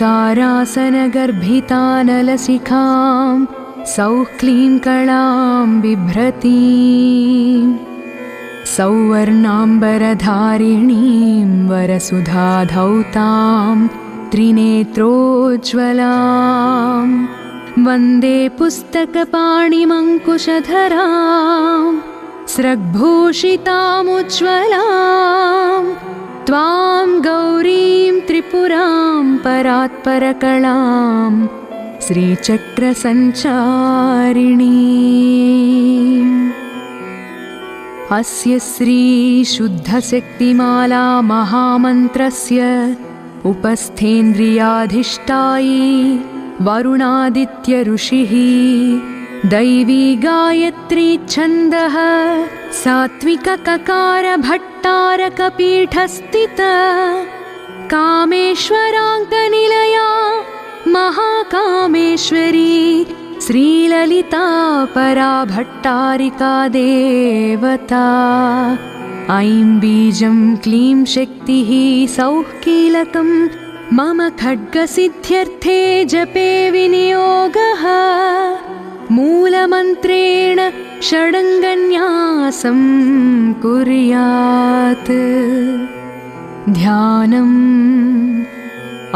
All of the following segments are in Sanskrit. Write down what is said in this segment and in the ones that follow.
विकारासनगर्भितानलशिखां सौः क्लीं कलां बिभ्रतीं सौवर्णाम्बरधारिणीं वरसुधाधौतां त्रिनेत्रोज्ज्वलां वन्दे पुस्तकपाणिमङ्कुशधरां स्रग्भूषितामुज्ज्वलां त्वां गौरीं त्रिपुरां परात्परकलां श्रीचक्रसञ्चारिणीम् अस्य श्रीशुद्धशक्तिमाला महामन्त्रस्य उपस्थेन्द्रियाधिष्ठायी वरुणादित्य ऋषिः दैवी गायत्री छन्दः सात्विकककार भट्टारकपीठस्थित कामेश्वराङ्कनिलया महाकामेश्वरी श्रीललिता परा भट्टारिका देवता ऐं बीजं क्लीं शक्तिः सौः कीलकं मम खड्गसिद्ध्यर्थे जपे विनियोगः मूलमन्त्रेण षडङ्गन्यासं कुर्यात् ध्यानम्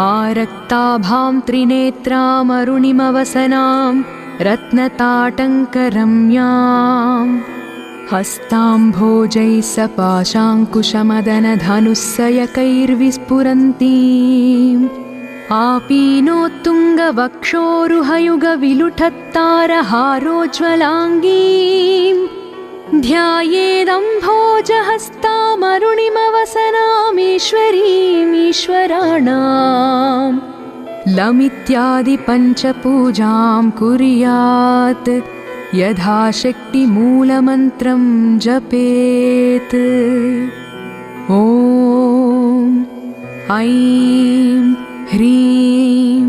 आरक्ताभां त्रिनेत्रामरुणिमवसनां रत्नताटङ्करम्यां हस्ताम्भोजैः सपाशाङ्कुशमदनधनुस्सयकैर्विस्फुरन्तीम् आपीनोत्तुङ्गवक्षोरुहयुगविलुठत्तारहारोज्ज्वलाङ्गीं ध्यायेदम्भोजहस्तामरुणिमवसनामीश्वरीमीश्वराणां लमित्यादिपञ्चपूजां कुर्यात् यथाशक्तिमूलमन्त्रं जपेत् ॐ ऐं ह्रीं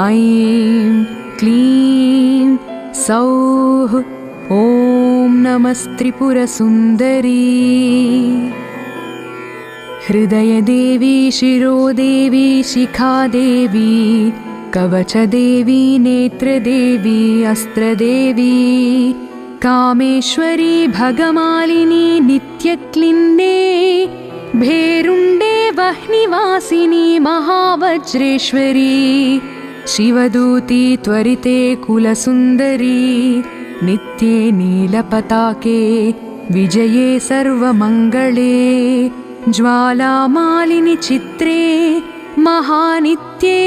ऐं क्लीं सौः ॐ नमस्त्रिपुरसुन्दरी हृदयदेवी शिरोदेवी शिखादेवी कवचदेवी नेत्रदेवी अस्त्रदेवी कामेश्वरी भगमालिनी नित्यक्लिन्ने भेरुण्डे वह्निवासिनी महावज्रेश्वरी शिवदूती त्वरिते कुलसुन्दरी नित्ये नीलपताके विजये सर्वमङ्गले ज्वालामालिनि चित्रे महानित्ये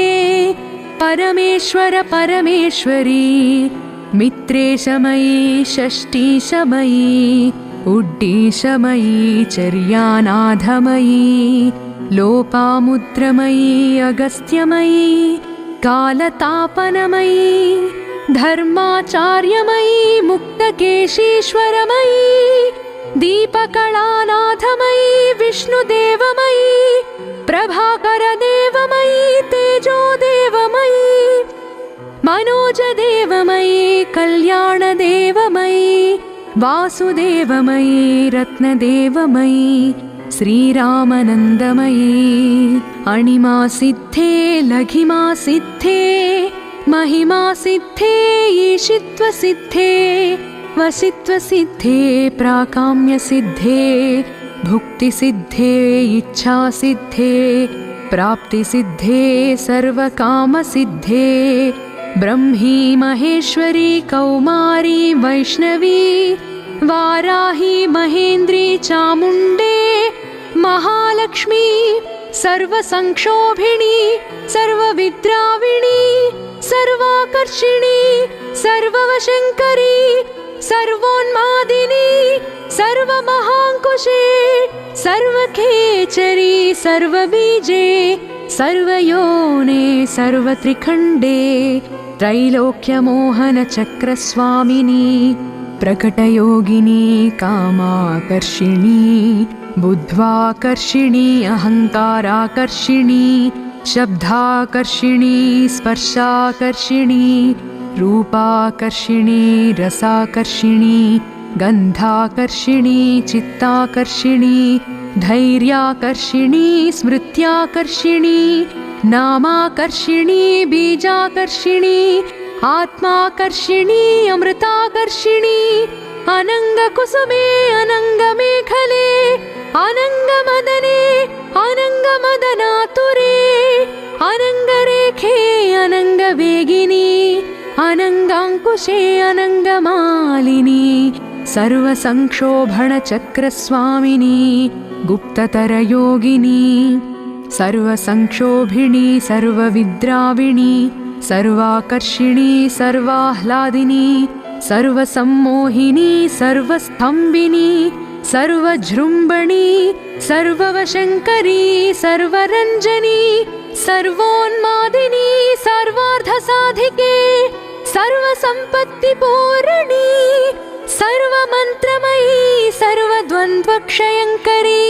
परमेश्वर परमेश्वरी मित्रेशमयी षष्ठीशमयी उड्डीशमयी चर्यानाथमयी लोपामुद्रमयी अगस्त्यमयी कालतापनमयी धर्माचार्यमयी मुक्तकेशीश्वरमयी दीपकलानाथमयी विष्णुदेवमयी प्रभाकरदेवमयी तेजोदेवमयी मनोजदेवमयी कल्याणदेवमयी वासुदेवमयी रत्नदेवमयी श्रीरामनन्दमयी अणिमा सिद्धे लघिमा सिद्धे महिमा सिद्धे ईशित्वसिद्धे वसित्वसिद्धे प्राकाम्यसिद्धे भुक्तिसिद्धे इच्छासिद्धे प्राप्तिसिद्धे सर्वकामसिद्धे ब्रह्मी महेश्वरी कौमारी वैष्णवी वाराही महेन्द्री चामुण्डे महालक्ष्मी सर्वसंक्षोभिणी सर्वविद्राविणी सर्वाकर्षिणी सर्ववशङ्करी सर्वोन्मादिनी सर्वमहाङ्कुशे सर्वखेचरी सर्वबीजे सर्वयोने सर्वत्रिखण्डे त्रैलोक्यमोहनचक्रस्वामिनी प्रकटयोगिनी कामाकर्षिणी बुद्ध्वाकर्षिणी अहङ्काराकर्षिणी शब्दाकर्षिणी स्पर्शाकर्षिणी रूपाकर्षिणी रसाकर्षिणी गन्धाकर्षिणी चित्ताकर्षिणी धैर्याकर्षिणी स्मृत्याकर्षिणी नामाकर्षिणी बीजाकर्षिणी आत्माकर्षिणी अमृताकर्षिणी अनङ्गकुसुमे अनङ्गमेखले अनङ्गमदने अनङ्गमदनातुरे अनङ्गरेखे अनङ्गवेगिनी अनङ्गाङ्कुशे अनङ्गमालिनी सर्वसंक्षोभणचक्रस्वामिनी गुप्ततरयोगिनी सर्वसंक्षोभिणी सर्वविद्राविणी सर्वाकर्षिणी सर्वाह्लादिनी सर्वसम्मोहिनी सर्वस्थम्भिनी सर्वजृम्भणी सर्ववशङ्करी सर्वरञ्जनी सर्वोन्मादिनी सर्वार्थसाधिके सर्वसम्पत्तिपूरणि सर्वमन्त्रमयी सर्वद्वन्द्वक्षयङ्करी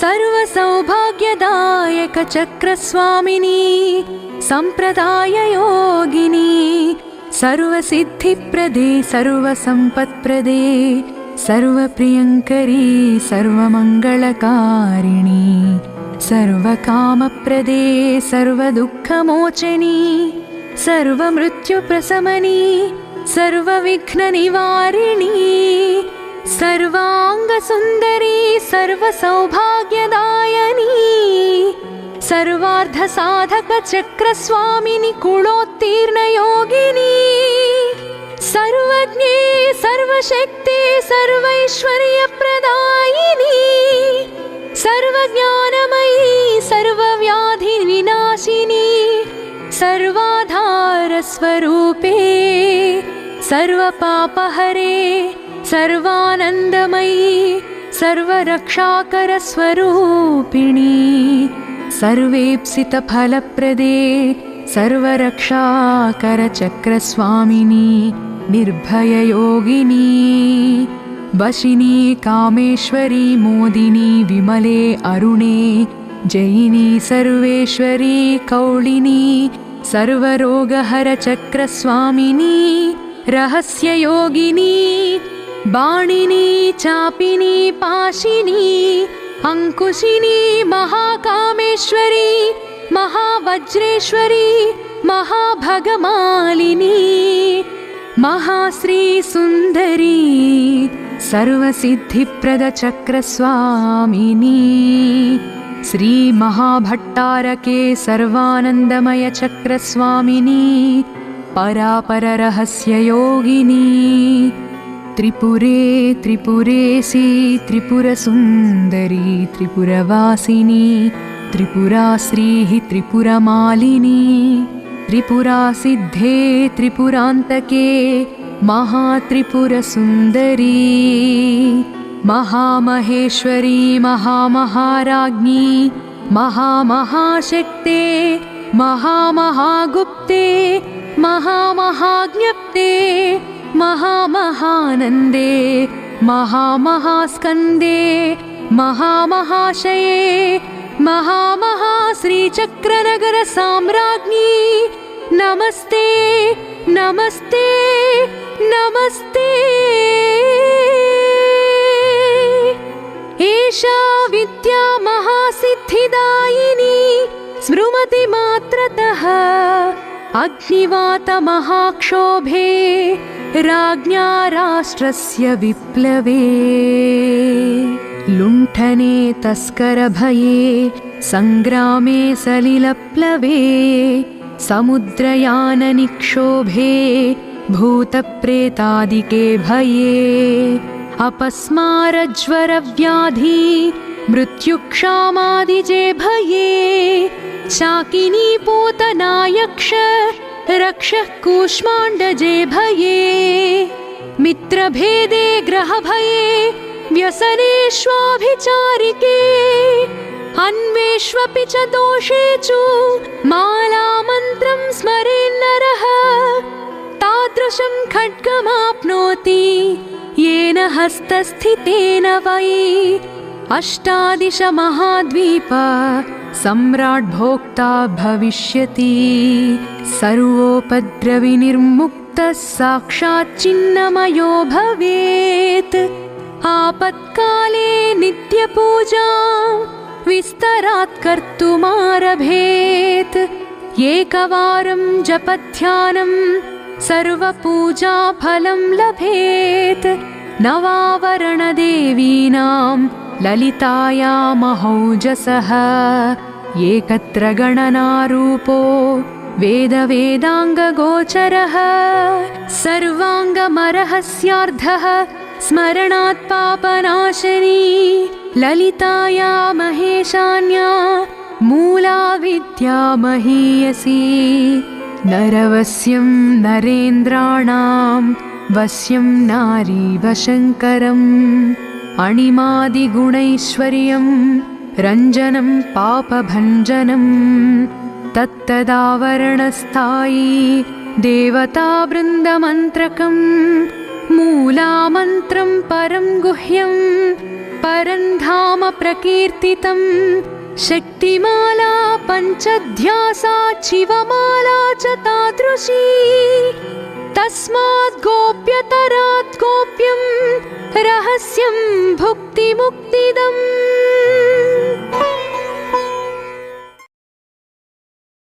सर्वसौभाग्यदायकचक्रस्वामिनी सम्प्रदाययोगिनी सर्वसिद्धिप्रदे सर्वसम्पत्प्रदे सर्वप्रियङ्करी सर्वमङ्गलकारिणी सर्वकामप्रदे सर्वदुःखमोचनी सर्वमृत्युप्रशमनी सर्वविघ्ननिवारिणी सर्वाङ्गसुन्दरी सर्वसौभाग्यदायिनी सर्वार्धसाधकचक्रस्वामिनी कुलोत्तीर्णयोगिनी सर्वज्ञे सर्वशक्ते सर्वैश्वर्यप्रदायिनी सर्वज्ञानमयी सर्वव्याधिविनाशिनी सर्वाधारस्वरूपे सर्वपापहरे सर्वानन्दमयी सर्वरक्षाकरस्वरूपिणी सर्वेप्सितफलप्रदे सर्वरक्षाकरचक्रस्वामिनी निर्भययोगिनी वशिनी कामेश्वरी मोदिनी विमले अरुणे जयिनी सर्वेश्वरी कौलिनी सर्वरोगहरचक्रस्वामिनी रहस्ययोगिनी बाणिनी चापिनी पाशिनी अंकुशिनी महाकामेश्वरी महावज्रेश्वरी महाभगमालिनी महाश्री सुंदरी सर्वसिद्धिप्रदचक्रस्वामिनी श्री महाभट्टारके सर्वानन्दमय चक्रस्वामिनी परापररहस्ययोगिनी त्रिपुरे त्रिपुरेशी त्रिपुरसुन्दरी त्रिपुरवासिनी त्रिपुराश्रीः त्रिपुरमालिनी त्रिपुरासिद्धे त्रिपुरान्तके महात्रिपुरसुन्दरी महामहेश्वरी महामहाराज्ञी महामहाशक्ते महामहागुप्ते महामहाज्ञप्ते महामहानन्दे महामहास्कन्दे महामहाशये महामहाश्रीचक्रनगरसाम्राज्ञी नमस्ते नमस्ते नमस्ते। एषा विद्या महासिद्धिदायिनी स्मृमति मात्रतः अग्निवातमहाक्षोभे राज्ञा राष्ट्रस्य विप्लवे लुण्ठने तस्करभये सङ्ग्रामे सलिलप्लवे समुद्रयाननिक्षोभे भूतप्रेतादिके भये अपस्मारज्वरव्याधि मृत्युक्षामादिजे भये शाकिनी पूतनायक्ष रक्षः कूष्माण्डजे भये मित्रभेदे ग्रहभये व्यसनेष्वाभिचारिके अन्वेष्वपि च दोषेषु मालामन्त्रं स्मरेन्नरः तादृशं खड्गमाप्नोति येन हस्तस्थितेन वै अष्टादश महाद्वीप सम्राट् भोक्ता भविष्यति सर्वोपद्रविनिर्मुक्तः साक्षात् चिन्नमयो भवेत् आपत्काले नित्यपूजा विस्तरात् कर्तुमारभेत्। एकवारं जपध्यानं सर्वपूजाफलं लभेत्। नवावरणदेवीनां ललितायामहौजसः एकत्र गणनारूपो वेदवेदाङ्गगोचरः। सर्वाङ्गमरहस्यार्धः स्मरणात् पापनाशिनी ललिताया महेशान्या मूला विद्या महीयसी। नरवस्यं नरेन्द्राणां वस्यं नारीवशङ्करम् अणिमादिगुणैश्वर्यं रञ्जनं पापभञ्जनं। तत्तदावरणस्थायी देवतावृन्दमन्त्रकम् मूलामन्त्रं परं गुह्यं परं धाम प्रकीर्तितं। शक्तिमाला पञ्चध्यासा शिवमाला च तादृशी। तस्मात् गोप्यतरात् गोप्यं रहस्यं भुक्तिमुक्तिदम्।